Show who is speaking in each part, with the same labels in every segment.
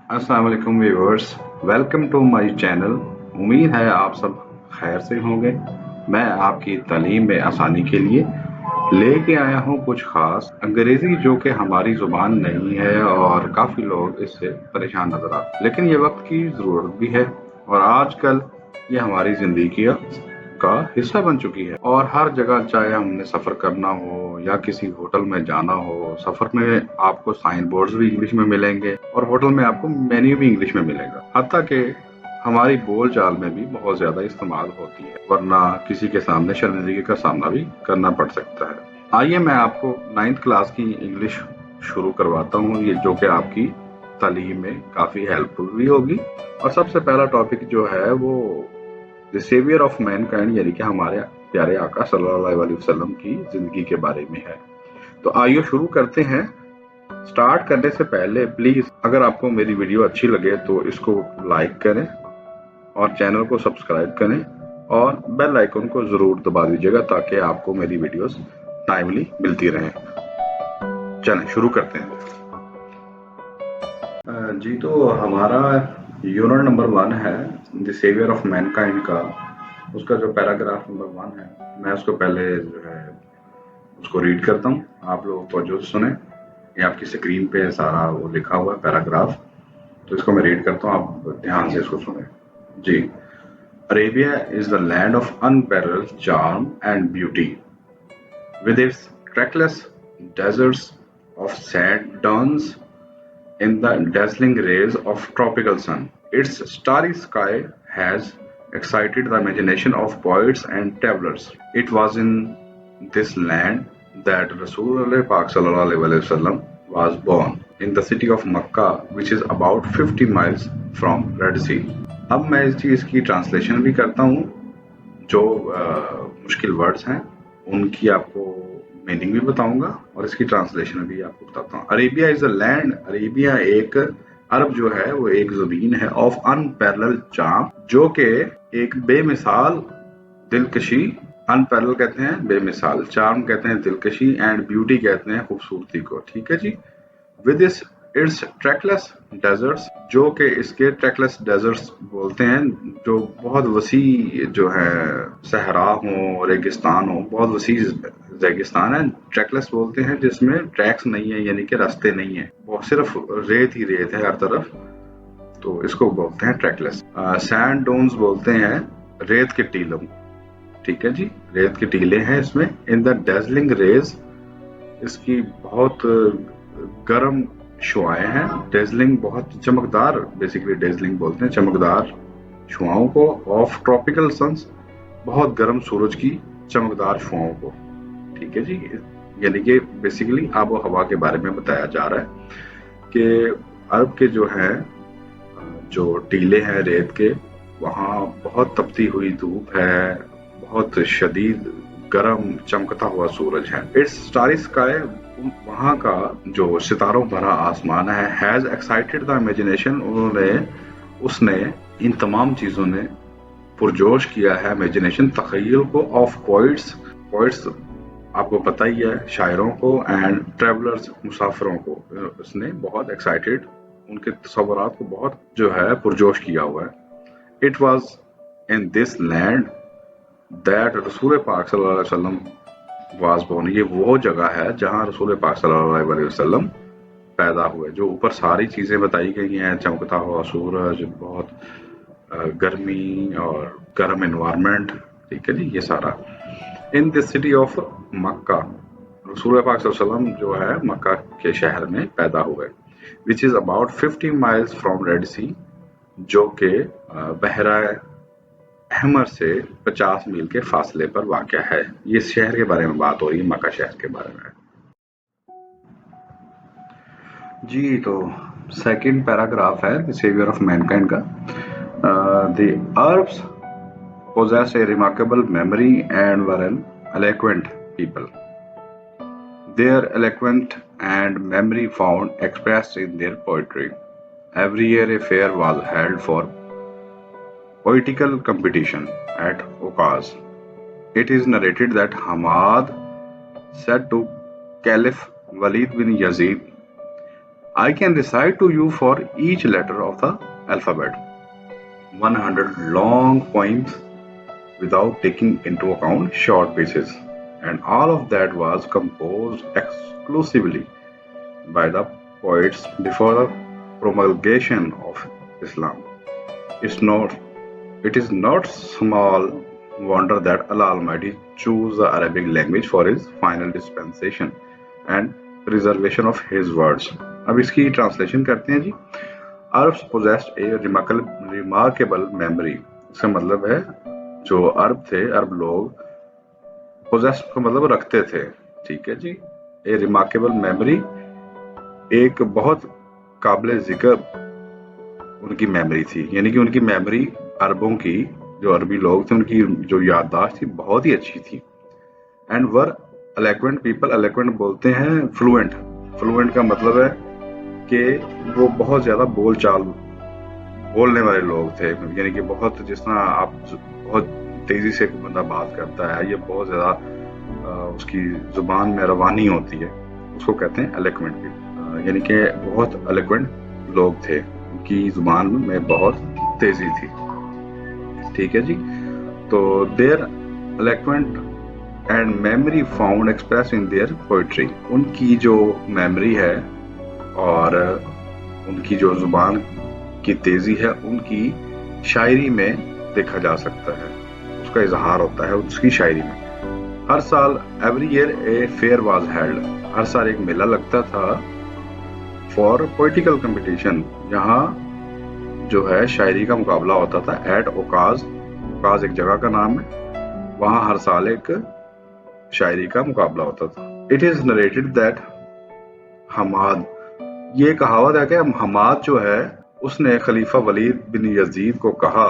Speaker 1: अस्सलाम वालेकुम viewers, welcome to my channel. उम्मीद है आप सब खैर से होंगे। मैं आपकी तालीम में आसानी के लिए लेके आया हूँ कुछ खास अंग्रेजी जो कि हमारी ज़ुबान नहीं है और काफ़ी लोग इससे परेशान नज़र आते हैं, लेकिन ये वक्त की ज़रूरत भी है और आजकल ये हमारी ज़िंदगी का हिस्सा बन चुकी है। और हर जगह, चाहे हमने सफ़र करना हो या किसी होटल में जाना हो, सफ़र में आपको साइन बोर्ड्स भी इंग्लिश में मिलेंगे और होटल में आपको मेन्यू भी इंग्लिश में मिलेगा। हत्ता कि हमारी बोल चाल में भी बहुत ज़्यादा इस्तेमाल होती है, वरना किसी के सामने शर्मिंदगी का सामना भी करना पड़ सकता है। आइए मैं आपको 9th क्लास की इंग्लिश शुरू करवाता हूँ, ये जो कि आपकी तालीम में काफ़ी हेल्पफुल भी होगी। और सबसे पहला टॉपिक जो है वो द सेवियर ऑफ मैनकाइंड, यानी कि हमारे प्यारे आका सल्लल्लाहु अलैहि वसल्लम की जिंदगी के बारे में है। तो आइए शुरू करते हैं। स्टार्ट करने से पहले प्लीज, अगर आपको मेरी वीडियो अच्छी लगे तो इसको लाइक करें और चैनल को सब्सक्राइब करें और बेल आइकन को जरूर दबा दीजिएगा ताकि आपको मेरी वीडियोस टाइमली मिलती रहें। चलें शुरू करते हैं। जी, तो हमारा यूनिट नंबर 1 है द सेवियर ऑफ मैनकाइंड का। उसका जो पैराग्राफ नंबर 1 है, मैं उसको पहले जो है उसको रीड करता हूँ, आप लोग तवज्जो से सुने। ये आपकी स्क्रीन पे सारा वो लिखा हुआ है पैराग्राफ, तो इसको मैं रीड करता हूँ, आप ध्यान से इसको सुने। जी। Arabia is the land of unparalleled charm and beauty, with its trackless deserts of sand dunes in the dazzling rays of tropical sun. Its starry sky has excited the imagination of poets and travelers. It was in this land that Rasulullah Pak Sallallahu Alaihi Wasallam was born, in the city of Makkah, which is about 50 miles from Red Sea. अब मैं इस चीज़ की translation भी करता हूँ। जो मुश्किल words हैं उनकी आपको मीनिंग भी बताऊंगा और इसकी ट्रांसलेशन भी आपको बताता हूँ। Arabia is a land, Arabia एक अरब जो है वो एक ज़मीन है, ऑफ अनपैरेलल्ड चार्म, जो कि एक बेमिसाल दिलकशी, अनपैरेलल कहते हैं बेमिसाल, चार्म कहते हैं दिलकशी, एंड ब्यूटी कहते हैं खूबसूरती को। ठीक है जी। विद इट्स ट्रैकलेस डेजर्ट्स, जो कि इसके ट्रैकलेस डेजर्ट्स बोलते हैं, जो बहुत वसी जो है सहरा हो, रेगिस्तान हो, बहुत वसी रेगिस्तान है। ट्रैकलेस बोलते हैं जिसमें ट्रैक्स नहीं है, यानी कि रास्ते नहीं है, वो सिर्फ रेत ही रेत है हर तरफ, तो इसको बोलते हैं ट्रैकलेस। सैंड डोन्स बोलते हैं रेत के टीलों। ठीक है जी, रेत के टीले हैं इसमें। इन द डेजलिंग रेज, इसकी बहुत गर्म शुआएं हैं। डेजलिंग बहुत चमकदार, बेसिकली डेजलिंग बोलते हैं चमकदार शुआओं को। ऑफ ट्रॉपिकल सन्स, बहुत गर्म सूरज की चमकदार शुआओं को। ठीक है जी, यानी कि बेसिकली आबो हवा के बारे में बताया जा रहा है कि अरब के जो है जो टीले हैं रेत के, वहाँ बहुत तपती हुई धूप है, बहुत शदीद गर्म चमकता हुआ सूरज है। इट्स स्टारी स्काई, वहाँ का जो सितारों भरा आसमान है, हैज एक्साइटेड द इमेजिनेशन, उसने इन तमाम चीजों ने पुरजोश किया है इमेजिनेशन, तखय्युल को, ऑफ पोइट्स, पोइट्स आपको पता ही है शायरों को, एंड ट्रेवलर्स मुसाफिरों को, उसने बहुत एक्साइटेड, उनके तस्वुरात को बहुत जो है पुरजोश किया हुआ है। It was in this land that रसूल पाक सल्लल्लाहु अलैहि वसल्लम वाज बोर्न, ये वो जगह है जहां रसूल पाक सल्लल्लाहु अलैहि वसल्लम पैदा हुए। जो ऊपर सारी चीजें बताई गई हैं, चमकता हुआ सूरज, बहुत गर्मी और गर्म एनवायरनमेंट, ठीक है जी, ये सारा। इन दिस सिटी ऑफ मक्का, रसूल पाक सल्लल्लाहु अलैहि वसल्लम जो है मक्का के शहर में पैदा हुए। Which is about 50 miles from Red Sea, जो कि बहरा अहमर से 50 मील के फासले पर वाक़या है। ये शहर के बारे में बात हो रही है, मक्का शहर के बारे में। जी, तो सेकंड पैराग्राफ है द सेवियर ऑफ मैनकाइंड का। The Arabs possess a remarkable memory and were an eloquent people. Their eloquence and memory found expressed in their poetry. Every year a fair was held for poetical competition at Okaz. It is narrated that Hamad said to Caliph Walid bin Yazid, I can recite to you for each letter of the alphabet 100 long poems without taking into account short pieces, and all of that was composed exclusively by the poets before the promulgation of Islam. It's not, it is not small wonder that Allah Almighty chose the Arabic language for His final dispensation and preservation of His words. अब इसकी translation करते हैं जी. Arabs possessed a remarkable memory. इसका मतलब है जो अरब थे, अरब लोग possess का मतलब रखते थे. ठीक है जी. A remarkable memory, एक बहुत काबिल जिक्र उनकी मेमोरी थी. यानी कि उनकी मेमोरी, अरबों की, जो अरबी लोग थे, उनकी जो याददाश्त थी बहुत ही अच्छी थी. And were eloquent people. Eloquent बोलते हैं फ्लुएंट. फ्लुएंट का मतलब है कि वो बहुत ज्यादा बोलचाल बोलने वाले लोग थे. यानी कि बहुत, जिस तरह आप बहुत तेजी से बंदा बात करता है, ये बहुत ज्यादा उसकी जुबान में रवानी होती है, उसको कहते हैं एलोक्वेंट पीपल. यानी कि बहुत एलोक्वेंट लोग थे, उनकी जुबान में बहुत तेजी थी. ठीक है जी. तो their eloquent and memory found express in their poetry. उनकी जो मेमोरी है और उनकी जो जुबान की तेजी है, उनकी शायरी में देखा जा सकता है, उसका इजहार होता है उसकी शायरी में. हर साल every year a fair was held. हर साल एक मेला लगता था फॉर पोलिटिकल कंपटीशन, जहाँ जो है शायरी का मुकाबला होता था. एट ओकाज. ओकाज एक जगह का नाम है, वहाँ हर साल एक शायरी का मुकाबला होता था. It is narrated that Hammad. ये कहावत है कि हमाद जो है उसने खलीफा वलीद बिन यजीद को कहा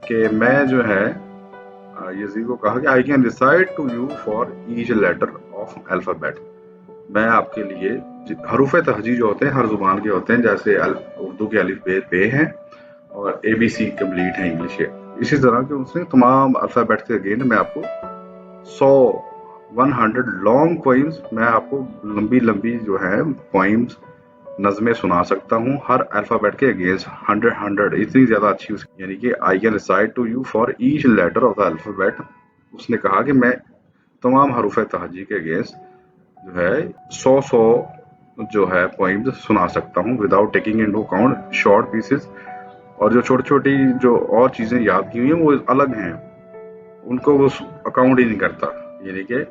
Speaker 1: कि मैं जो है यजीद को कहा कि I can recite to you for each letter of alphabet. मैं आपके लिए हरूफ तहजी जो होते हैं हर जुबान के होते हैं, जैसे उर्दू के अलिफ बे पे हैं और ABC कंप्लीट है इंग्लिश के, इसी तरह के उसने तमाम अल्फाबेट के अगेंस्ट मैं आपको 100 लॉन्ग पोइम्स, मैं आपको लंबी लंबी जो है पोइम्स, नज़में सुना सकता हूँ हर अल्फाबेट के अगेंस्ट. 100 इतनी ज्यादा अच्छी उसकी. यानी कि I can recite to you for each letter of the alphabet. उसने कहा कि मैं तमाम हरूफ तहजी के अगेंस्ट जो है 100 जो है पोइम्स सुना सकता हूँ without taking into account short pieces. और जो छोटी छोटी जो और चीजें याद की हुई हैं वो अलग हैं, उनको वो अकाउंट ही नहीं करता. यानी कि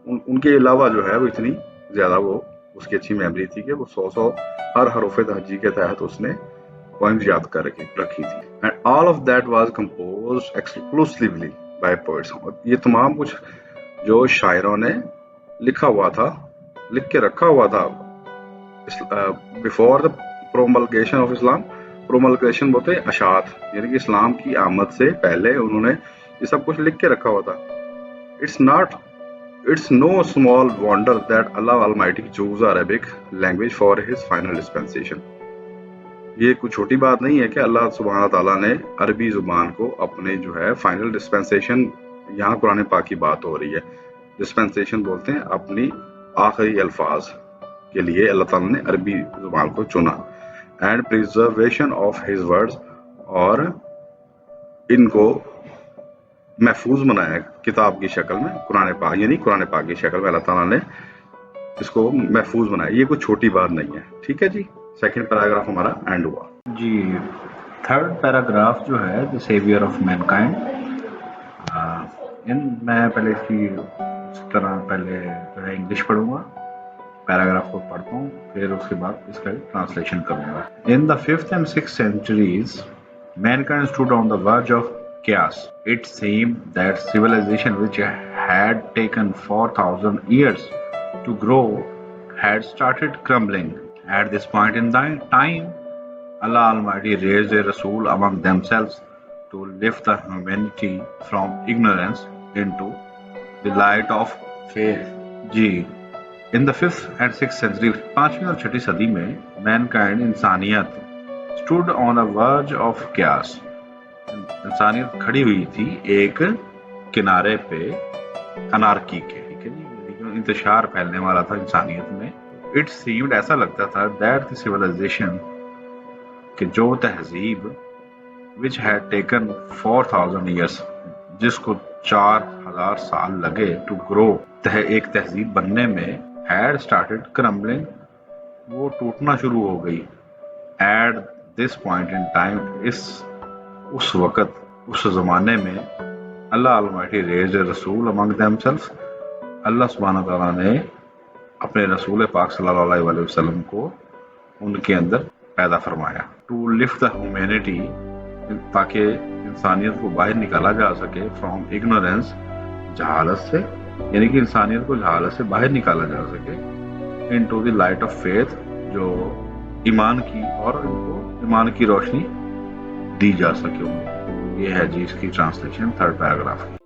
Speaker 1: उनके अलावा जो है वो इतनी ज्यादा वो उसकी अच्छी मेमोरी थी कि वो 100 हर हरूफ तहजी के तहत उसने पोइम्स याद कर रखी थी. And all of that was composed exclusively by poets. ये तमाम कुछ जो शायरों ने लिखा हुआ था, लिख के रखा हुआ था बिफोर द प्रोमलगेशन ऑफ इस्लाम. प्रोमलगेशन बोलते हैं अशात, यानी कि इस्लाम की आमद से पहले उन्होंने ये सब कुछ लिख के रखा हुआ था. It's no small wonder that Allah Almighty chose Arabic language for His final dispensation. ये कुछ छोटी बात नहीं है कि अल्लाह सुब्हान ताला ने अरबी जुबान को अपने जो है फाइनल डिस्पेंसेशन, यहाँ कुरान पाक की बात हो रही है, डिस्पेंसेशन बोलते हैं अपनी आखिरी अल्फाज के लिए अल्लाह ताला ने अरबी जुबान को चुना. And preservation of his words, और इनको महफूज बनाया किताब की शक्ल में, कुरान पाक, यानी कुरान पाक की शक्ल में अल्लाह ताला ने इसको महफूज बनाया. ये कोई छोटी बात नहीं है. ठीक है जी. सेकंड पैराग्राफ हमारा एंड हुआ
Speaker 2: जी. थर्ड पैराग्राफ जो है द सेवियर ऑफ मैनकाइंड. मैं पहले इसकी इस तरह पहले जो है इंग्लिश पढ़ूंगा, पैराग्राफ को पढ़ता हूँ, फिर उसके बाद इसका ट्रांसलेशन करूंगा. In the 5th and 6th centuries mankind stood on the verge of chaos. It seemed that civilization, which had taken 4,000 years to grow, had started crumbling. At this point in time, Allah Almighty raised a Rasul among themselves to lift the humanity from ignorance into the light of faith. जी. In the 5th and 6th century, 5वीं और 6वीं सदी में mankind, इंसानियत, stood on the verge of chaos. इंसानियत खड़ी हुई थी एक किनारे पे अनार्की के. ठीक है जी. इंतशार फैलने वाला था इंसानियत में. اٹ سیمڈ ایسا لگتا تھا دیٹ دی سویلائزیشن کہ جو تہذیب which had taken 4,000 years جس کو 4,000 سال لگے to grow ایک تہذیب بننے میں had started crumbling وہ ٹوٹنا شروع ہو گئی at this point in time اس وقت اس زمانے میں اللہ Almighty raised a رسول among themselves اللہ سبحانہ تعالیٰ نے اپنے رسول پاک صلی اللہ علیہ وآلہ وسلم کو ان کے اندر پیدا فرمایا to lift the humanity تاکہ انسانیت کو باہر نکالا جا سکے فرام اگنورینس جہالت سے یعنی کہ انسانیت کو جہالت سے باہر نکالا جا سکے into the light of faith جو ایمان کی اور ان کو ایمان کی روشنی دی جا سکے یہ ہے جی اس کی ٹرانسلیشن 3rd پیراگراف کی